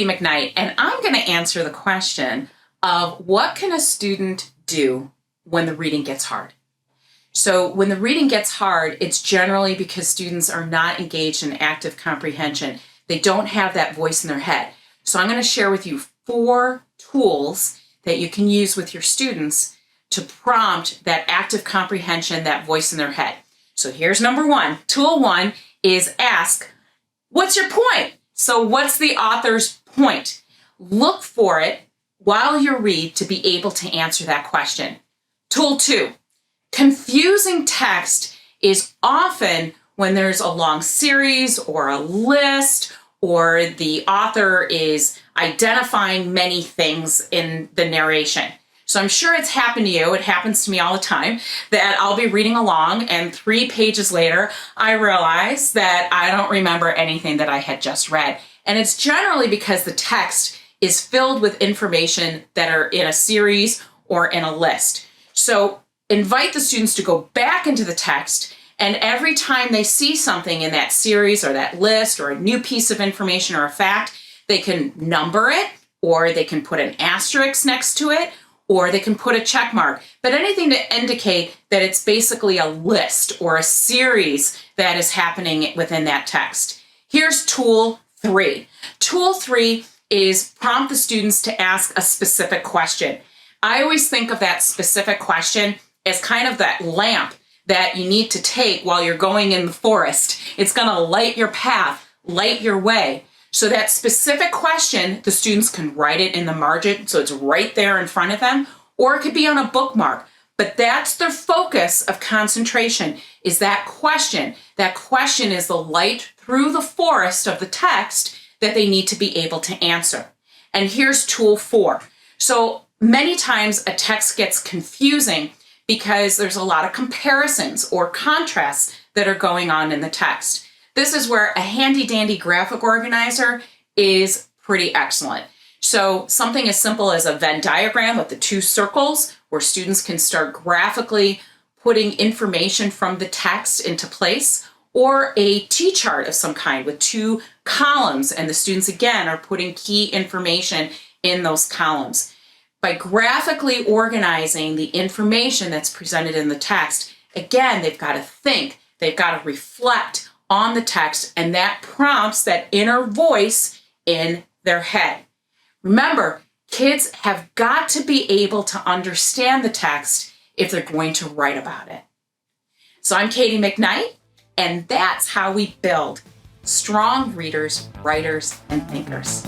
Katie McKnight, and I'm going to answer the question of what can a student do when the reading gets hard? So when the reading gets hard, it's generally because students are not engaged in active comprehension. They don't have that voice in their head. So I'm going to share with you 4 tools that you can use with your students to prompt that active comprehension, that voice in their head. So here's number 1. Tool 1 is ask, what's your point? So what's the author's point? Look for it while you read to be able to answer that question. Tool 2, confusing text is often when there's a long series or a list or the author is identifying many things in the narration. So I'm sure it's happened to you. It happens to me all the time that I'll be reading along and 3 pages later, I realize that I don't remember anything that I had just read. And it's generally because the text is filled with information that are in a series or in a list. So invite the students to go back into the text, and every time they see something in that series or that list or a new piece of information or a fact, they can number it, or they can put an asterisk next to it, or they can put a check mark, but anything to indicate that it's basically a list or a series that is happening within that text. Here's tool 3. Tool 3 is prompt the students to ask a specific question. I always think of that specific question as kind of that lamp that you need to take while you're going in the forest. It's going to light your path, light your way. So that specific question, the students can write it in the margin, so it's right there in front of them, or it could be on a bookmark. But that's their focus of concentration, is that question. That question is the light through the forest of the text that they need to be able to answer. And here's tool 4. So many times a text gets confusing because there's a lot of comparisons or contrasts that are going on in the text. This is where a handy dandy graphic organizer is pretty excellent. So something as simple as a Venn diagram with the 2 circles where students can start graphically putting information from the text into place, or a T-chart of some kind with 2 columns, and the students again are putting key information in those columns. By graphically organizing the information that's presented in the text, again, they've got to think, they've got to reflect on the text, and that prompts that inner voice in their head. Remember, kids have got to be able to understand the text if they're going to write about it. So I'm Katie McKnight, and that's how we build strong readers, writers, and thinkers.